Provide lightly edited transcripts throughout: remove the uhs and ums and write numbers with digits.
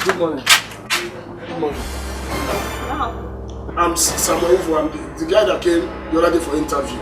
Good morning. Good morning. I'm Samuel Ufu. I'm the guy that came the other day for interview.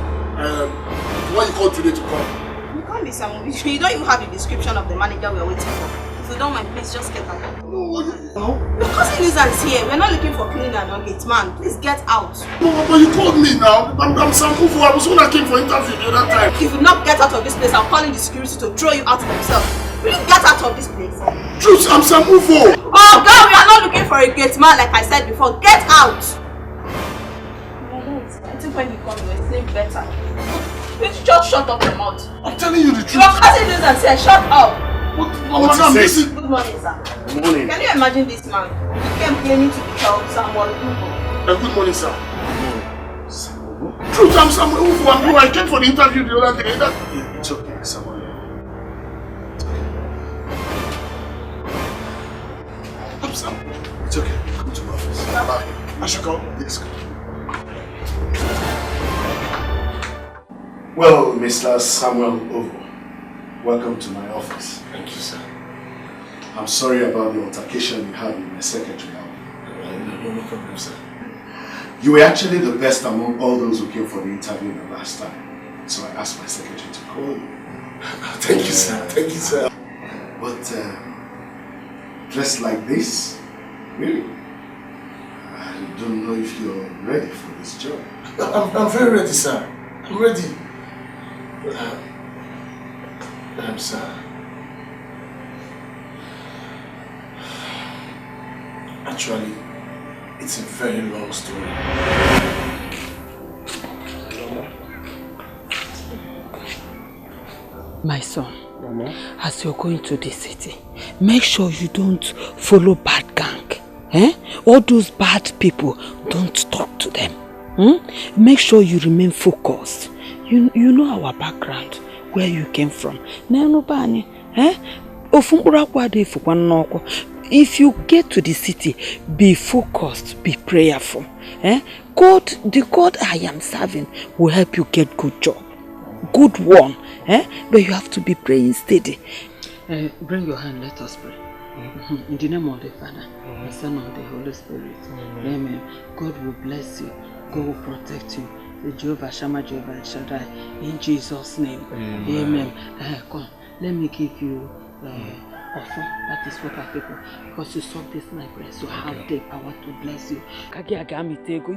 Why you called today to come? You can't be Samuel. You don't even have the description of the manager we are waiting for. If you don't mind, please just get out. No. Your cousin isn't here. We're not looking for cleaner and gate man. Please get out. No, but you called me now. I'm Samuel Ufu. I was the one that came for interview the other time. If you not get out of this place, I'm calling the security to throw you out themselves. Will you get out of this place? Truth, I'm Samuel Ufu. Oh God, we are not looking for a gate man like I said before. Get out! I think when you come, you will sleep better. You just shut up your mouth. I'm telling you the truth. Your cousin doesn't say, shut up. Madam, this is... Good morning, sir. Good morning. Can you imagine this man? He came claiming to be helped someone Igbo. Good morning, sir. Samuel? Truth, I'm Samuel Ufu. I came for the interview the other day. It's okay, Samuel. I'm Samuel. It's okay. Come to my office. Bye. I should go. Yes, go. Well, Mr. Samuel Ufu, welcome to my office. Thank you, sir. I'm sorry about the altercation you had with my secretary. No problem, sir. You were actually the best among all those who came for the interview the last time. So I asked my secretary to call you. Thank you, sir. Thank you, sir. But dressed like this, really? I don't know if you're ready for this job. I'm very ready, sir. I'm ready. Sir. Actually, it's a very long story. My son, Mama? As you're going to the city, make sure you don't follow bad gang. All those bad people, don't talk to them. Make sure you remain focused. You know our background, where you came from. If you get to the city, be focused, be prayerful. God, the God I am serving will help you get good job. Good one. But you have to be praying steady. Bring your hand, let us pray. In the name of the Father, the Son, and the Holy Spirit. Amen. God will bless you. God will protect you. The Jehovah Shammah, Jehovah Shaddai. In Jesus' name. Amen. Come, let me give you offer. That is what our people. Because you saw this my prayer, so have the power to bless you.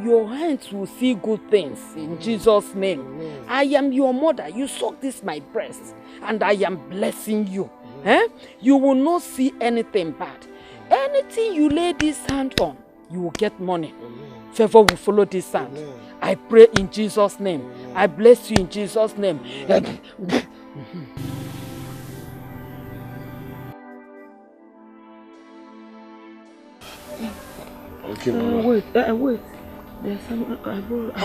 Your hands will see good things in Jesus' name. I am your mother. You suck this my breast, and I am blessing you. You will not see anything bad. Anything you lay this hand on, you will get money. Favor will follow this hand. I pray in Jesus' name. I bless you in Jesus' name. Okay, Mama. Wait. There's some.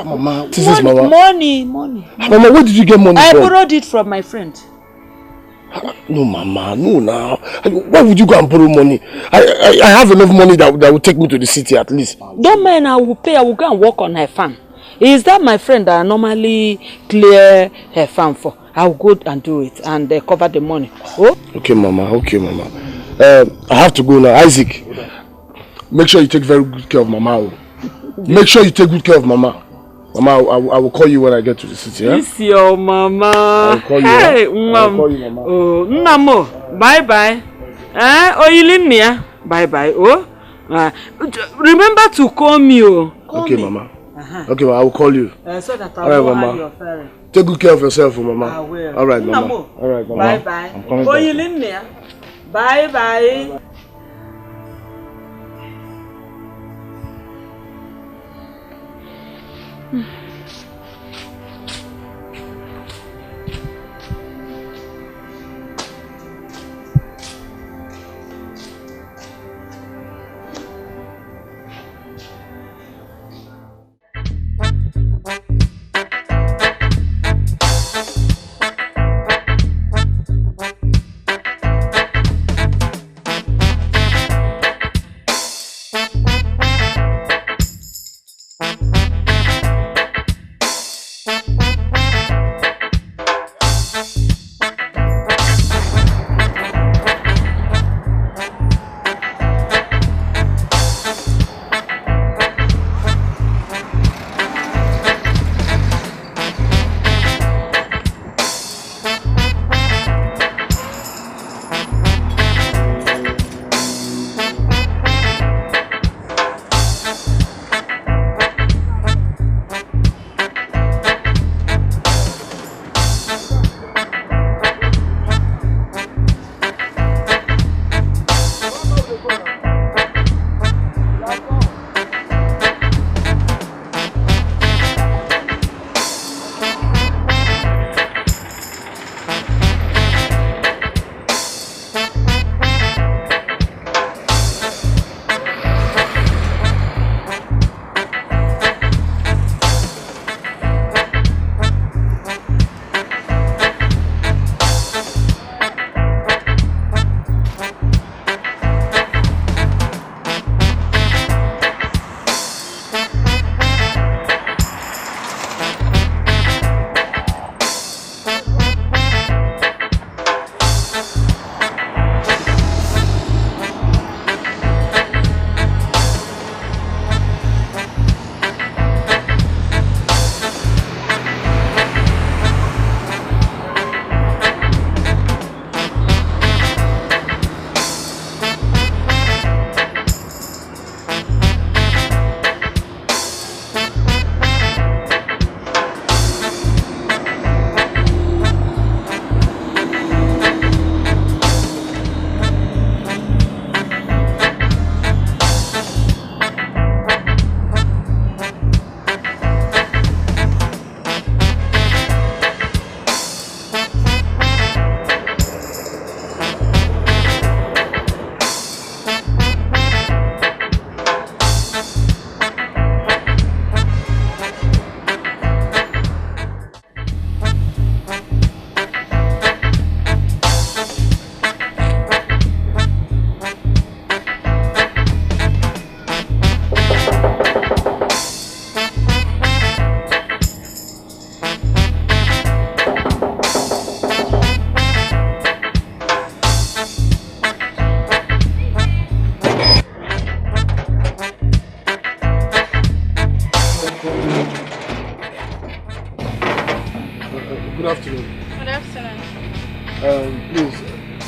Mama, this is Mama. Money. Mama, where did you get money from? I borrowed it from my friend. No, Mama, no now. Why would you go and borrow money? I have enough money that will take me to the city at least. Don't mind, I will pay. I will go and work on her farm. Is that my friend that I normally clear her farm for? I will go and do it and cover the money. Oh? Okay, Mama. I have to go now. Isaac, make sure you take very good care of Mama. Make sure you take good care of Mama. Mama, I will call you when I get to the city. It's your Mama. I will call you. Hey, I will call you, Mama. Oh, Namo. Bye. Oh, you leave me. Bye. Oh, remember to call me. Okay, Mama. Okay, well, I will call you. So that I will have your parents. Take good care of yourself, Mama. I will. All right, Mama. All right, Mama. Bye. I'm coming Oh, you leave me. Bye.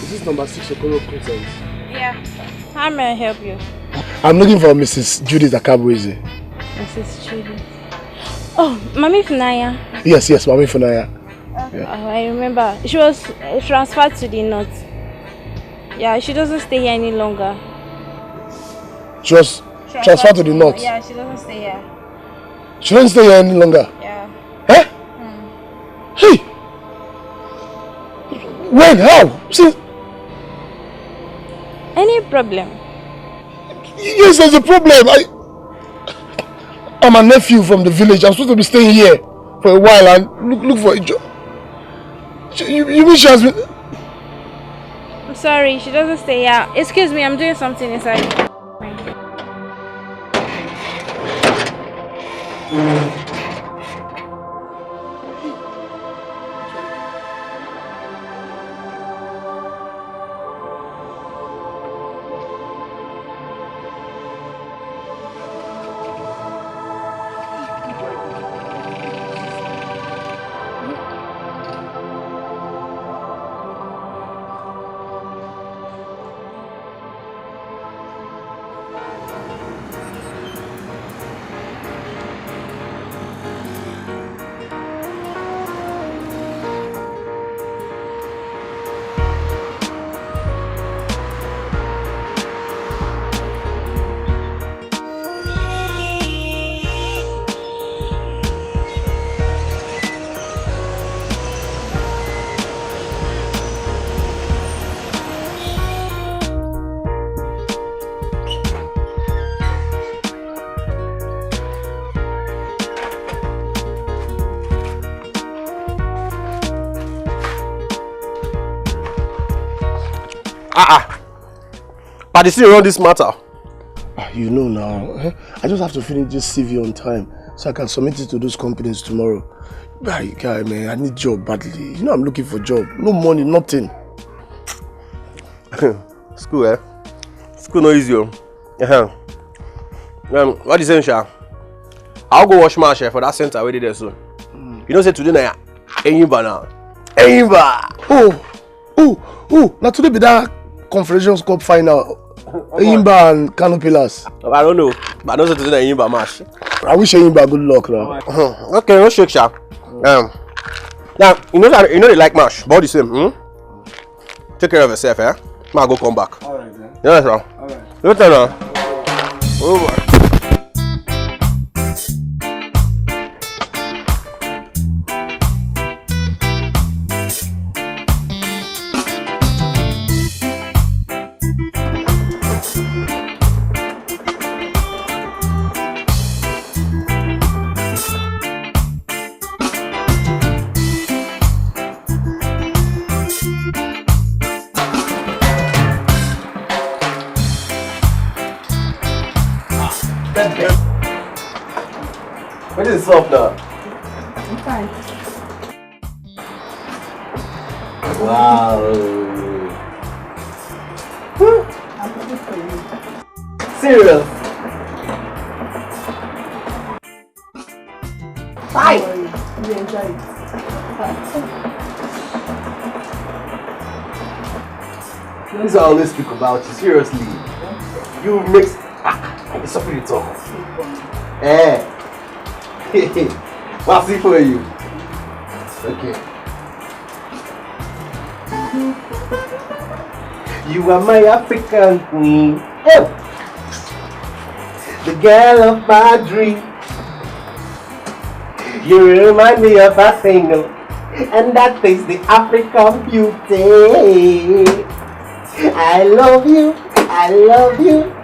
Is this number 6 Okoro Crescent? Yeah. How may I help you? I'm looking for Mrs. Judith Akabueze. Mrs. Judith. Oh, Mami Funaya. Yes, Mami Funaya. Yeah. Oh, I remember. She was transferred to the north. Yeah, she doesn't stay here any longer. She was transferred to the north? Yeah, she doesn't stay here. She doesn't stay here any longer? Yeah. Eh? Hey! When? How? Since... Any problem? Yes, there's a problem. I'm a nephew from the village. I'm supposed to be staying here for a while and look for a job. You mean she has been... I'm sorry, she doesn't stay here. Excuse me, I'm doing something inside. But they still run this matter. You know now, I just have to finish this CV on time so I can submit it to those companies tomorrow. Guy, man, I need job badly. You know I'm looking for job. No money, nothing. School, eh? School no easy. What is saying, Sha? I'll go wash my share for that center where they there soon. You know say today na Enyimba now. Enyimba! Oh, now today be that Confederations Cup final. Enyimba and Kano Pillars. I don't know, but I know today na Enyimba match. I wish Enyimba good luck now. Okay, no shake, Sha. Now you know they like match, but all the same. Take care of yourself, eh? I'll go come back. Alright then. Yes, sir. Alright. Later now. Over. What is soft now? I'm fine. Wow. I'm good for you. Serious? Bye. You enjoy it. This is what I always speak about you, seriously. You mix... it's something to talk. Eh. What's it for you? Okay. You are my African queen. Oh. The girl of my dream. You remind me of a single, and that is the African beauty. I love you. I love you.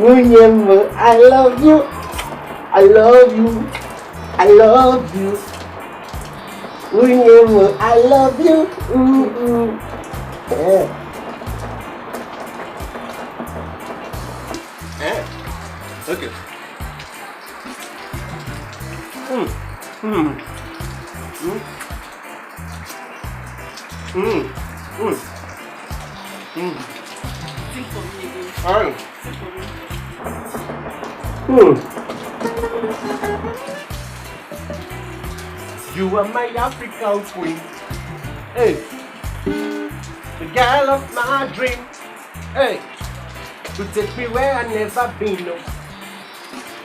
William, I love you. I love you. I love you. William, I love you. Yeah. Okay. Sing for me again. Alright. Sing for me. You are my African queen. Hey, the girl of my dream. Hey, to take me where I never been. No.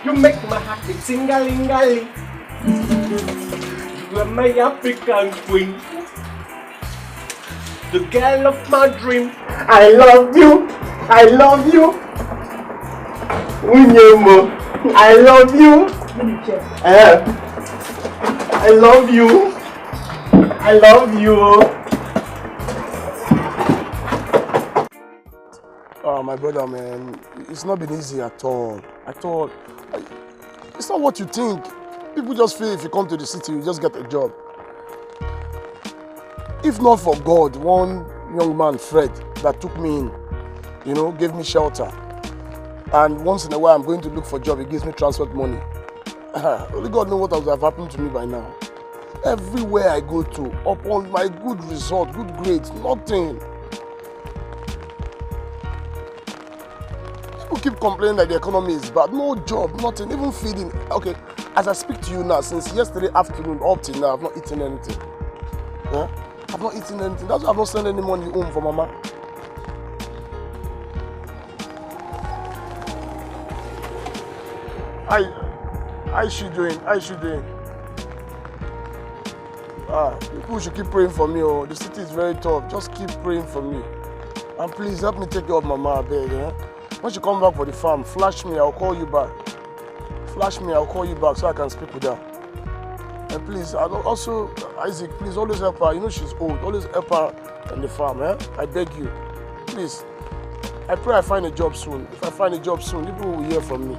You make my heart a ting-a-ling-a-ling. You are my African queen, the girl of my dream. I love you. I love you. Unyemo, I love you. I love you. I love you. Oh, my brother, man, it's not been easy at all. It's not what you think. People just feel if you come to the city, you just get a job. If not for God, one young man, Fred, that took me in, you know, gave me shelter. And once in a while, I'm going to look for a job, he gives me transport money. Only God knows what would have happened to me by now. Everywhere I go to, upon my good result, good grades, nothing. People keep complaining that the economy is bad. No job, nothing, even feeding. Okay, as I speak to you now, since yesterday afternoon up till now, I've not eaten anything. Yeah? I've not eaten anything. That's why I've not sent any money home for Mama. How is she doing? How is she doing? People should keep praying for me. Oh, the city is very tough. Just keep praying for me. And please help me take care of Mama, I beg. Yeah? When she comes back for the farm, flash me, I'll call you back. Flash me, I'll call you back so I can speak with her. And please, also, Isaac, please always help her. You know she's old. Always help her on the farm, eh? I beg you. Please. I pray I find a job soon. If I find a job soon, people will hear from me.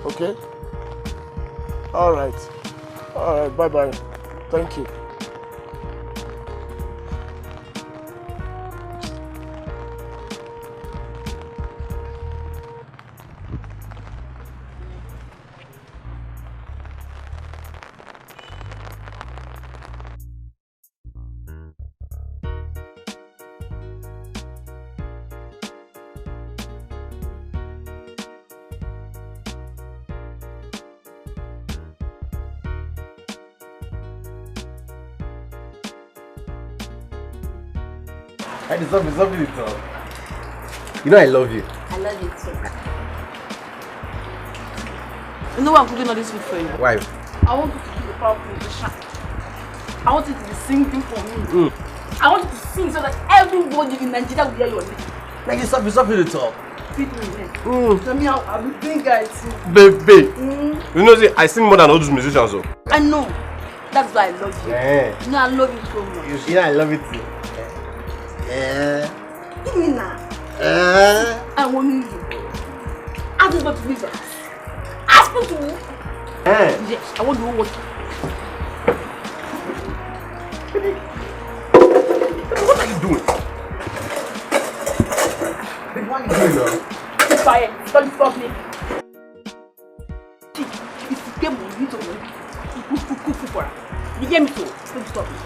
Okay? Alright. Alright, bye-bye. Thank you. I deserve it, You know I love you. I love you too. You know why I'm cooking all this food for you? Why? I want you to keep the power position. I want you to be singing for me. I want you to sing so that everybody in Nigeria will hear your name. Like it's something to talk. Feed me then. Tell me how I will think I sing. Baby. You know, see, I sing more than all those musicians. So. I know. That's why I love you. Yeah. You know I love you so much. You know I love it too. Give me now. I want you. Ask me to leave the house. Ask me to. Yes, I want you to watch. What are you doing? What are you doing now? Keep quiet. Don't stop me. If you get me, you need to cook for her. You get me too. Don't stop me.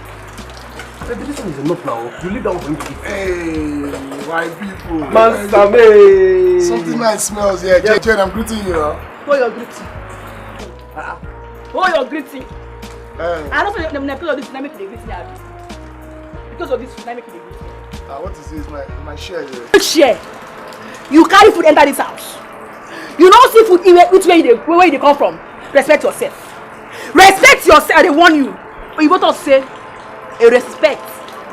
Baby, this one is enough now. You leave that one for me to eat. Hey, white people. Man, Sammy. Something nice smells here. Yeah. Jane, I'm greeting you. Hold your greeting. Hold your greeting. I don't know them because of this, I make the greeting. Because of this, I make the greeting. What is this? My share here. Share. You carry food enter this house. You don't see food which way they come from. Respect yourself. Respect yourself. I warn you. But you go to say. A respect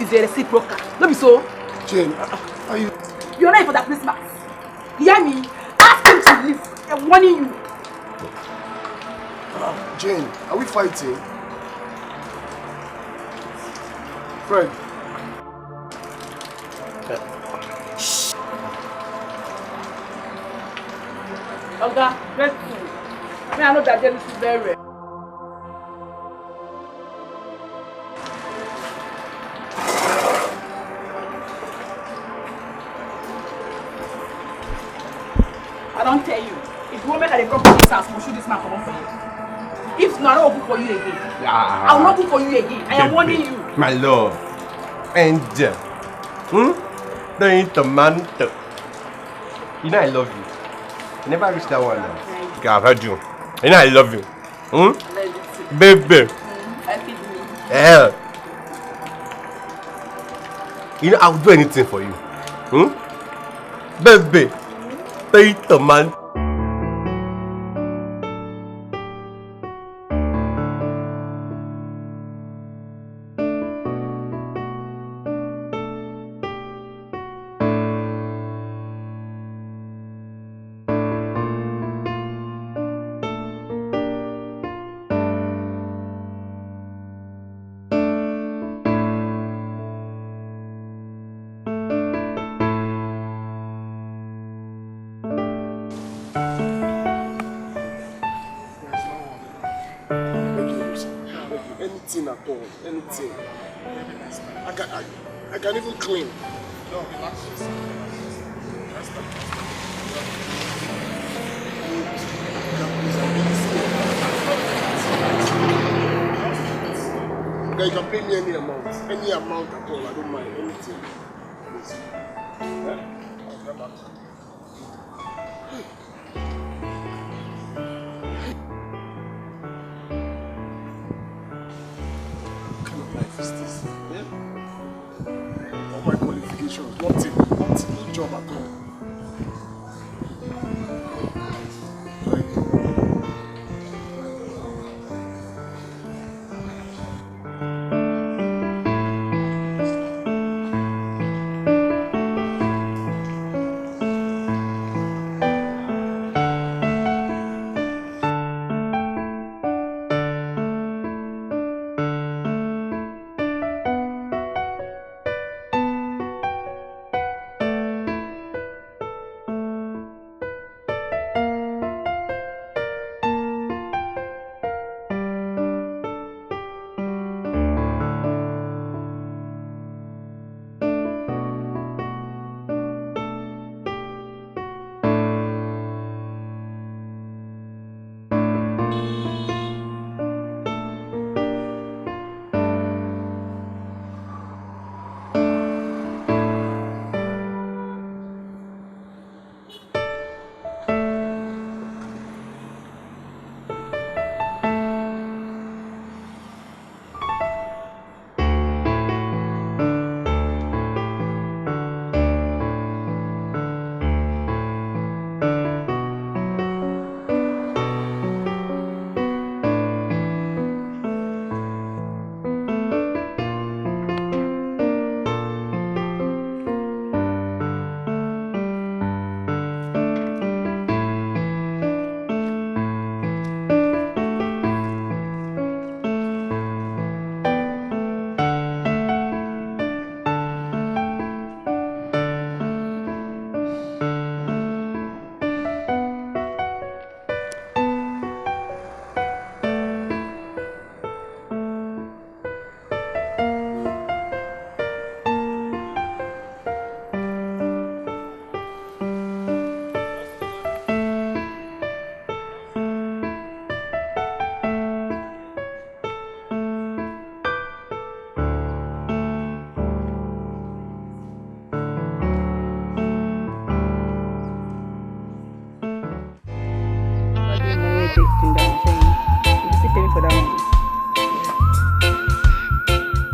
is a reciprocal. Don't be so. Jane, are you? You're not here for that Christmas. You hear me? Ask him to leave. I'm warning you. Jane, are we fighting? Fred. Shh. Okay, let's go. I know that Jane is very rare. I don't tell you. If you want me to come to this house, we'll shoot this man come on for you. If not, I will cook for you again. I will not cook for you again. I am warning you. My love. Angel. Don't eat tomato. You know I love you. You never reached that one now. Okay, I've heard you. You know I love you. I love you too. Baby. I feed me. Yeah. You know, I'll do anything for you. Baby, take the man. Anything at all, anything. I can even clean. No, relax yourself. You can pay me any amount at all. I don't mind anything. Please. Yeah? I'll come back. All my qualifications, nothing, no job at all.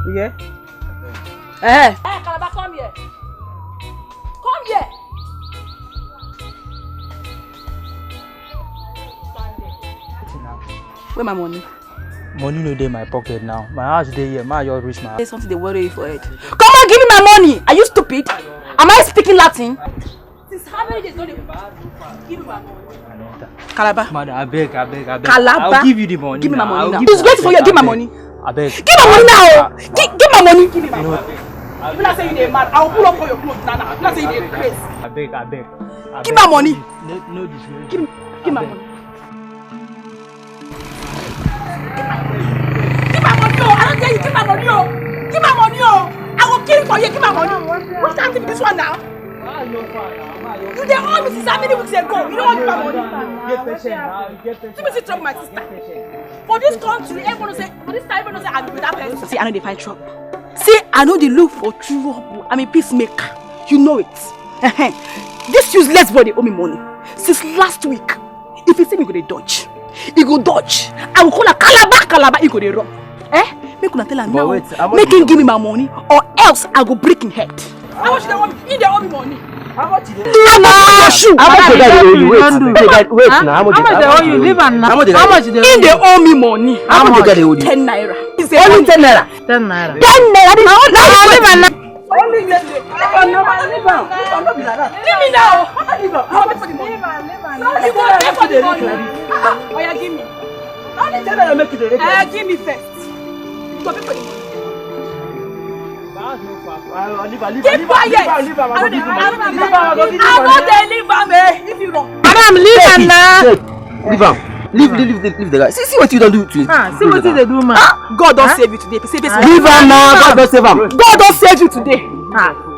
Yeah? Hey, Calabar, come here. Come here. Where my money? Money no dey my pocket now. My house dey here. My just reach my house. There's something they worry you for it. Come on, give me my money. Are you stupid? Am I speaking Latin? Since how many days don't you give me my money? Calabar. Madam, I beg. Calabar. I'll give you the money. Give me my money now. It's It's great for you. Give my money. I beg. Give my money now. Give my money. Give me my money. If not say you dey mad, I'll pull up all your clothes now. If not say you dey crazy. I beg. Give my money. No disgrace. Give my money. Give my money, oh! I don't tell you, give my money, oh! Give my money, oh! I will kill for you, give my money! What time is this one now? You dey owe me since how many weeks ago? You don't want my money? Get patient. Let me see trouble my sister. For this country, everyone say, for this time, everyone say I'm with that person. See, I know they find trouble. See, I know they look for trouble. I'm a peacemaker. You know it. This useless boy, they owe me money. Since last week, if you see me, go dey dodge. He go dodge. I will call a Calabar, he go dey run. Make una tell him But now. wait, Make him give me my money or else I go break him head. How much they owe me? If they owe me money. How much is it? Leave my shoe. How much they owe you? Wait now. How much they owe you? Leave and now. How much they owe you? If they owe me money. How much they owe you? 10 naira. Only 10 naira. 10 naira. 10 naira. Leave and now. Leave me now. I'll pay for the money. You go pay for the money. Oh yeah, give me. Only 10 naira make it. Give me first. You go pay for the money. Keep quiet. I want to leave him. If you don't. Madam, leave him now. Leave him. Leave the guy. See what you don't do to him. See what they do, man. God don't save you today. Leave him now. God don't save him. God don't save you today.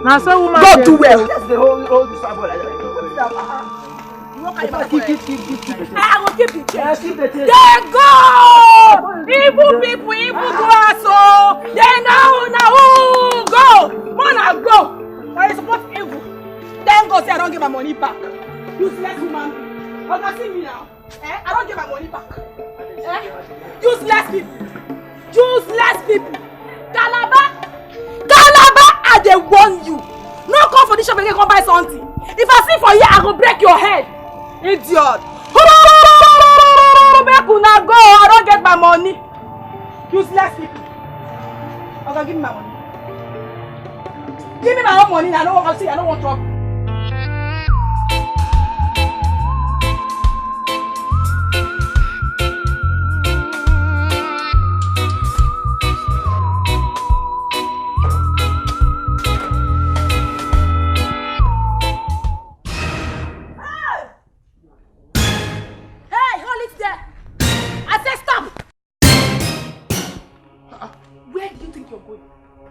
Now so woman. God do well. I will keep the change. They go! Evil people, evil grass, oh! They now, go! Man, I go! I support evil. Thank God say I don't give my money back. Useless human being. You can see me now. I don't give my money back. Useless people. Useless people. Calabar, I dey warn you. No come for this shop again, come buy something. If I see for you, I go break your head. Idiot! Make una go! I don't get my money. Useless people. Okay, give me my money. Give me my own money. I don't want to see. I don't want trouble.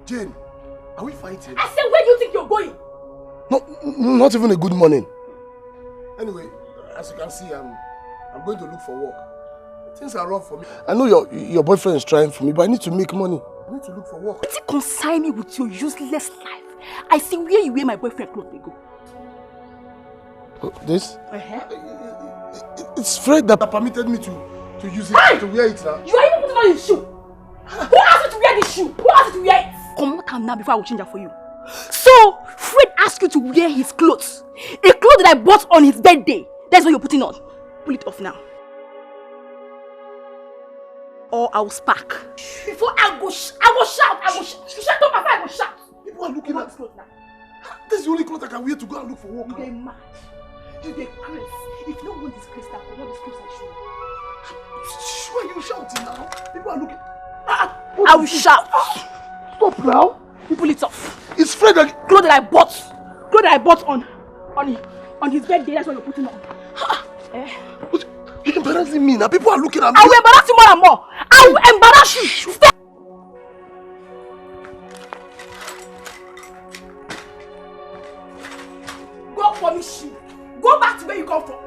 Jane, are we fighting? I said, where do you think you're going? No, not even a good morning. Anyway, as you can see, I'm going to look for work. Things are rough for me. I know your boyfriend is trying for me, but I need to make money. I need to look for work. What's it concern me with your useless life? I see where you wear my boyfriend clothes they go. This? It's Fred that permitted me to use it, to wear it now. You are even putting on his shoe. Who asked you to wear this shoe? Who asked you to wear it? Come out now before I will change that for you. So, Fred asked you to wear his clothes. A clothes that I bought on his birthday. That's what you're putting on. Pull it off now. Or I will spark. Before I will shout. You shut up before I will shout. People are looking at this clothes now. This is the only clothes I can wear to go and look for work. You're mad. You're crazy. If no one disgrace that, for what disgrace I show. Why are you shouting now? People are looking. I will shout. Stop now. You pull it off. It's Fred that... Clothes that I bought. Clothes that I bought on his birthday. That's what you're putting on. You're embarrassing me now. People are looking at me. I will embarrass you more and more. I will embarrass you. Stay. Go for me, shit. Go back to where you come from.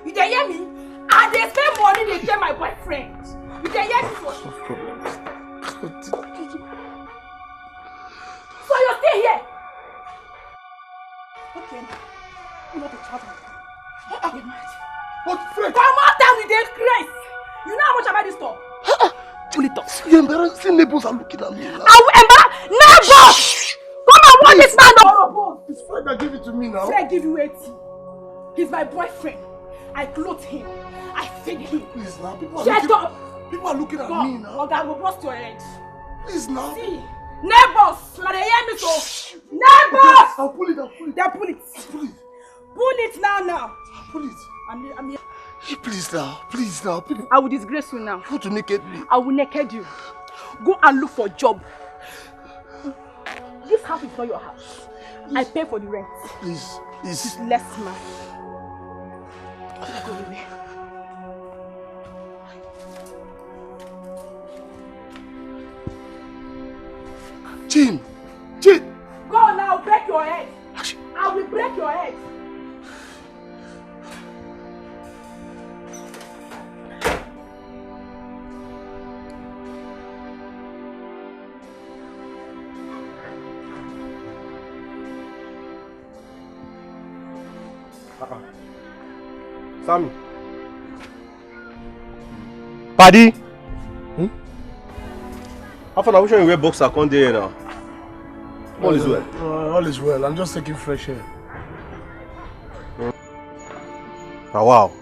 You can hear me? And they spend money, they tell my boyfriend. You can hear me? So you stay here. Okay. You want to chat with me? What, Fred? Come out down with the grace. You know how much I buy this store? Pull it off. You're embarrassing. Neighbors are looking at me now. I will embarrass. Neighbors! Come and watch this man up. It's Fred that gave it to me now. Fred give you 80. He's my boyfriend. I clothe him. I feed him. Please now. People are Shut up. People are looking at me now. Okay, I will bust your head. Please now. See. Neighbors! Now they hear me so. Neighbors! I'll pull it. They pull it. Pull it. Pull it now. I'll pull it. I'm here. Please now. People. I will disgrace you now. You want to naked me? I will naked you. Go and look for a job. This house is not your house. I pay for the rent. Please. Less man. Go away. Jane. Go now, break your head. I will break your head. Sammy. Paddy. How far now? Which one you wear boxer come there now? All is well. All is well. I'm just taking fresh air. Oh, wow.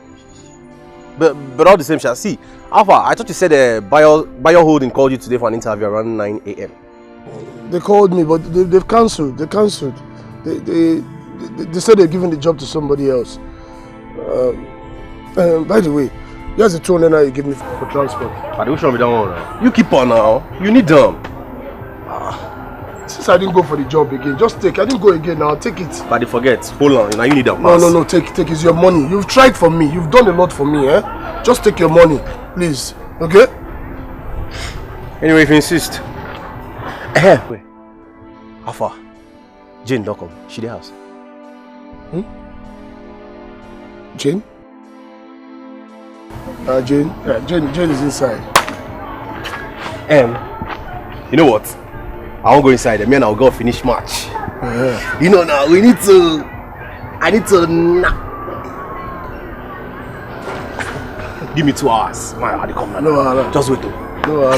But all the same, shall see. Alpha, I thought you said Bayo Holding called you today for an interview around 9 a.m. They called me, but they've cancelled. They cancelled. They said they're giving the job to somebody else. By the way, here's the 200 naira you give me for transport. But which one be that one now? You keep on now. You need them. Since I didn't go for the job again, just take. I didn't go again now. Take it. But they forget. Hold on. Now you need them. No. Take. It's your money. You've tried for me. You've done a lot for me, eh? Just take your money, please. Okay? Anyway, if you insist. Wait. How far? Jane, don't come. She the house. Jane? Jane is inside. You know what? I won't go inside. Me and I'll go finish match. You know now, I need to give me 2 hours. Man, I'll come now. No. Just wait. No.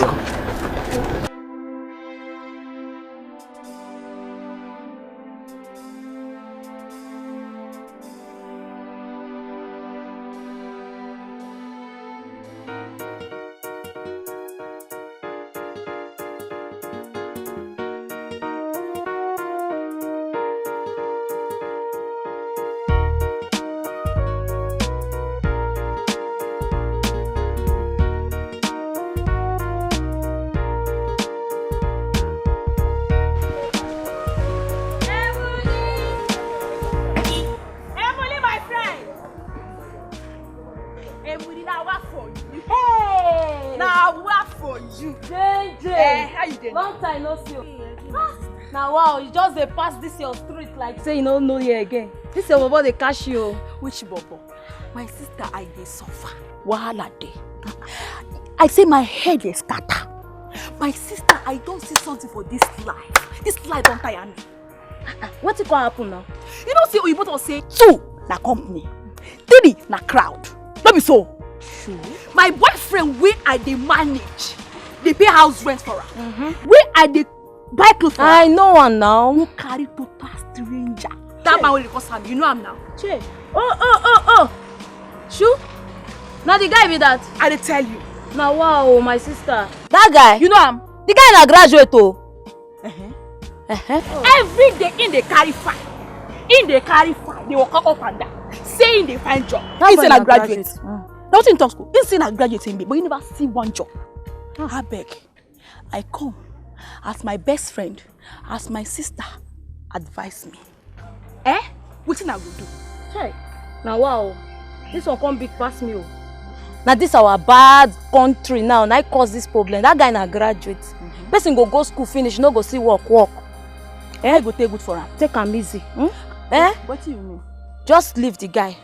This your street like say you don't know here again. This your bobo they cash you. Which bobo? My sister I dey suffer. Wahala dey. I say my head is scatter. My sister I don't see something for this life. This life don't tire me. What is going to happen now? You don't see Oyibo don't say 2 na company, 3 na crowd. Let me so. Sure. My boyfriend where I dey manage, they pay house rent for her. Where I dey buy clothes for her. I know one now. You carry total stranger. That man will cause him. You know him now. Che. Oh. Shoo. Now the guy be that. I dey tell you. Now wow, my sister. That guy. You know him. The guy na graduate oh. Every day in the carry fire. They walk up and down. Saying they find job. He say na graduate. Now in talk school. He say na graduate in me, but you never see one job. I beg. I come as my best friend, as my sister advise me. What I will do? Hey. Now wow. This one come big past me. Now this our bad country now. Now cause this problem. That guy na graduate. Person go school finish, no go see work. Go take good for him. Take him easy. What do you mean? Just leave the guy.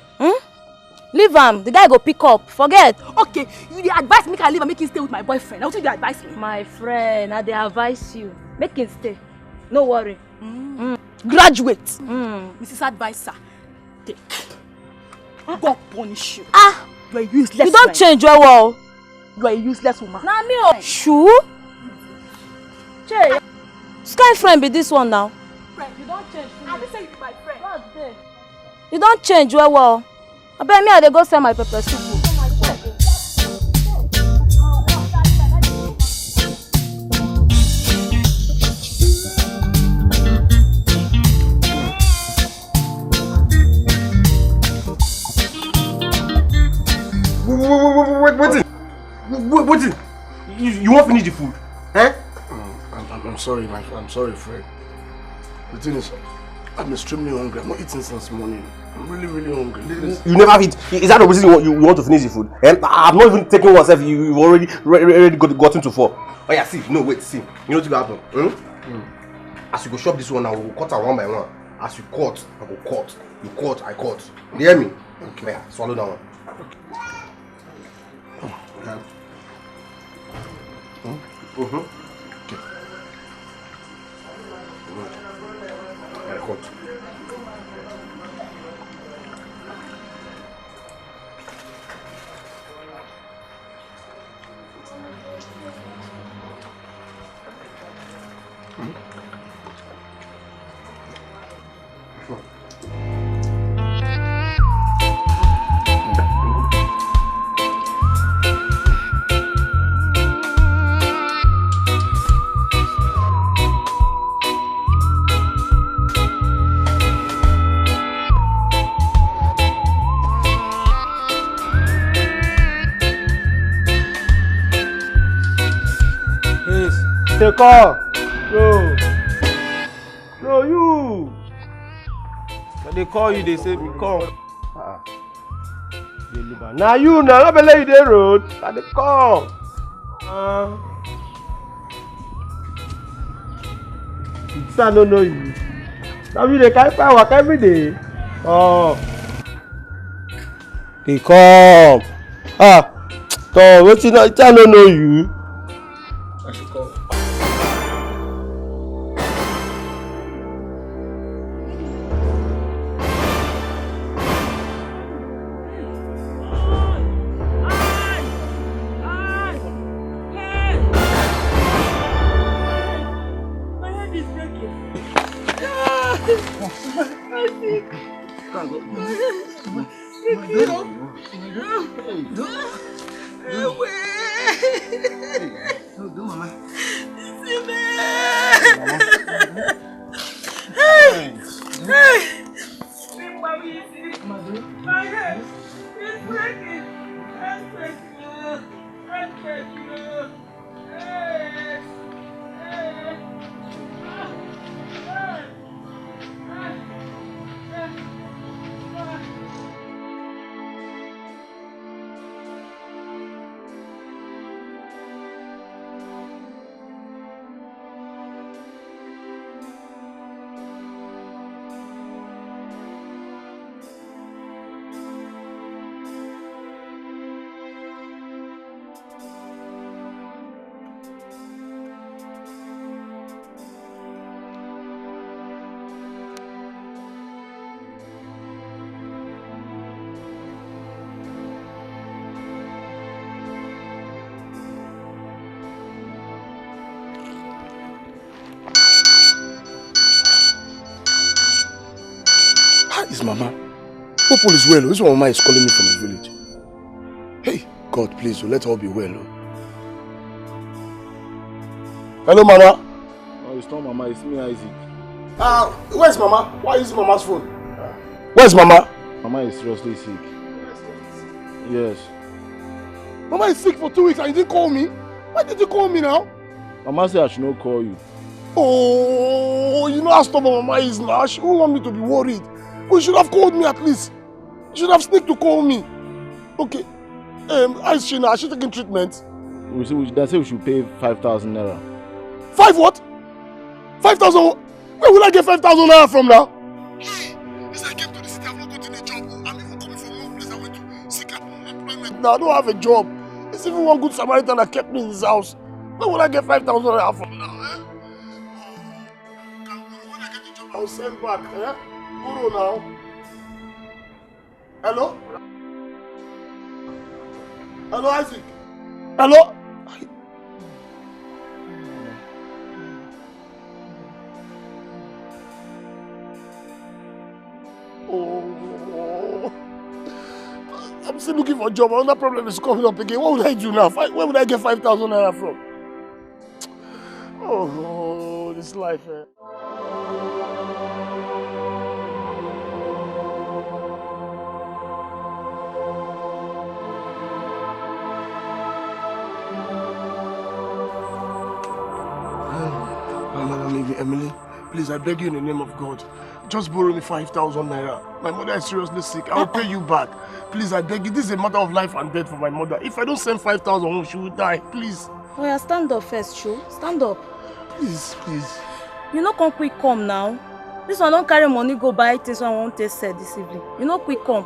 Leave him. The guy go pick up. Forget. Okay, you dey advise me can leave and make him stay with my boyfriend. How do you advise me? My friend, I dey advise you. Make him stay. No worry. Graduate. Mrs. Advisor. Take. God punish you. You are a useless. You don't change your world. You are a useless woman. Nah me oh. Sure. Che. Sky friend be this one now. Friend, you don't change. I dey say you be my friend. What's there? You don't change your world. I bet me I dey go sell my pepper soup. Wait. You won't finish the food? I'm sorry, my friend. I'm sorry, Fred. The thing is, I'm extremely hungry. I'm not eating since morning. I'm really hungry. You never eat. Is that the reason you want to finish the food? I'm not even taking one self. You've already gotten to 4. Oh yeah, see. No, wait, see. You know what's going to happen? As you go shop this one, I will cut her one by one. As you cut, I go cut. You cut, I cut. You hear me? Okay. Yeah, swallow that one. Okay. I cut. they call. No, you. When they call you, they say, me come. Now you, now, not believe you the road. And they come. I don't know you. Now you, they can't work every day. Oh. They come. So, what you know, I don't know you. I should call. Is Mama? Hope all is well. This one Mama is calling me from the village. Hey, God, please, let all be well. Hello, Mama. Oh, it's not Mama, it's me, Isaac. Where's Mama? Why is Mama's phone? Where's Mama? Mama is seriously sick. Yes. Mama is sick for 2 weeks and you didn't call me? Why did you call me now? Mama said I should not call you. Oh, you know how stubborn Mama is now. She won't want me to be worried. You should have called me at least. You should have sneaked to call me. Okay. How is she now? Is she taking treatment? They say we should pay 5,000 naira. 5 what? 5,000? Where will I get 5,000 naira from now? Since I came to the city, I've not gotten a job. I'm even coming from one place. I went to seek employment. Now I don't have a job. It's even one good Samaritan that kept me in his house. Where will I get 5,000 naira from now? When I get the job, I'll send back. Guru now. Hello? Hello, Isaac? Hello? Oh, I'm still looking for a job. Another problem is coming up again. What would I do now? Where would I get 5,000 naira from? Oh, this life. Emily, please, I beg you in the name of God, just borrow me 5,000 naira. My mother is seriously sick. I will pay you back. Please, I beg you. This is a matter of life and death for my mother. If I don't send 5,000 home, she will die. Please. Oh yeah, stand up first, Shu. Stand up. Please, please. You know, come quick come now. This one don't carry money go buy things I won't taste this evening. You know, quick come.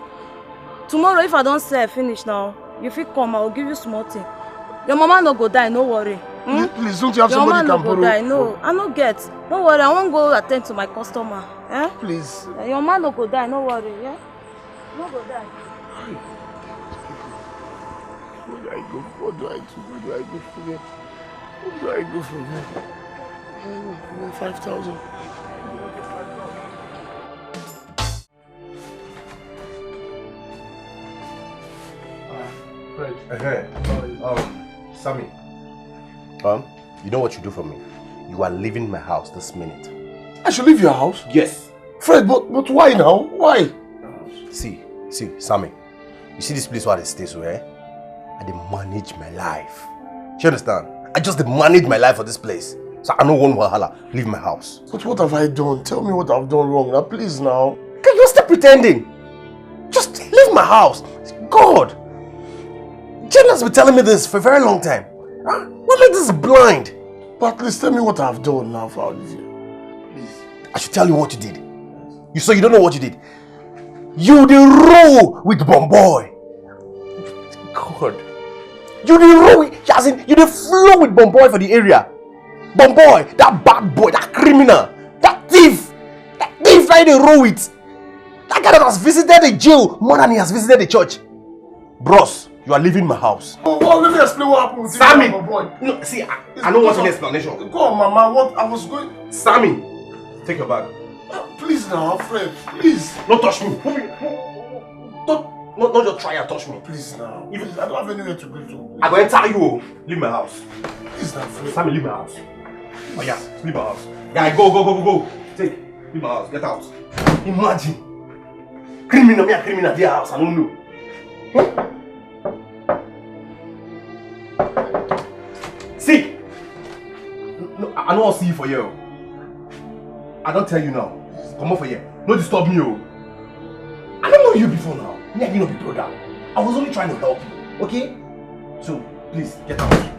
Tomorrow, if I don't sell finish now, you fit come, I will give you small thing. Your mama no go die, no worry. Please, don't you have somebody can borrow? Die. No, I no get. Don't worry, I won't go attend to my customer. Eh? Please. Your man no go die, no worry. Yeah? No go die. Where do I go? What do I do? Where do I go from here? Where do I go from here? 5,000. Sammy. You know what you do for me? You are leaving my house this minute. I should leave your house? Yes. Fred, but why now? Why? See, Sammy. You see this place where I stay, so I dey manage my life. Do you understand? I just manage my life for this place. So I don't want wahala. Leave my house. But what have I done? Tell me what I've done wrong now, please now. Can you stop pretending? Just leave my house. God. Jen has been telling me this for a very long time. Huh? What makes this blind? But at least tell me what I've done now for Olivia. Please. I should tell you what you did. You don't know what you did. You the roll with Bomboy. God. You the roll with, as in, you the flow with Bomboy for the area. Bomboy, that bad boy, that criminal, that thief that you roll with. That guy that has visited the jail more than he has visited the church. Bros, you are leaving my house. Oh, well, let me explain what happened with Sammy! you, boy. No, see, I don't want any explanation. Go on, Mama, what I was going... Sammy, take your bag. Please now, Fred, please. Don't touch me. Don't just try and touch me. Please now. Please, I don't have anywhere to go to. I'm going to tell you. Leave my house. Please now, Fred. Sammy, leave my house. Oh yeah, leave my house. Yeah, go. Take. Leave my house. Get out. Imagine. Criminal, their house. I don't know. Huh? See. No, I know I'll see you for you. I don't tell you now. Come over here. Don't disturb me, oh. I don't know you before now. Me, I didn't know the brother. I was only trying to help you, okay? So, please, get out.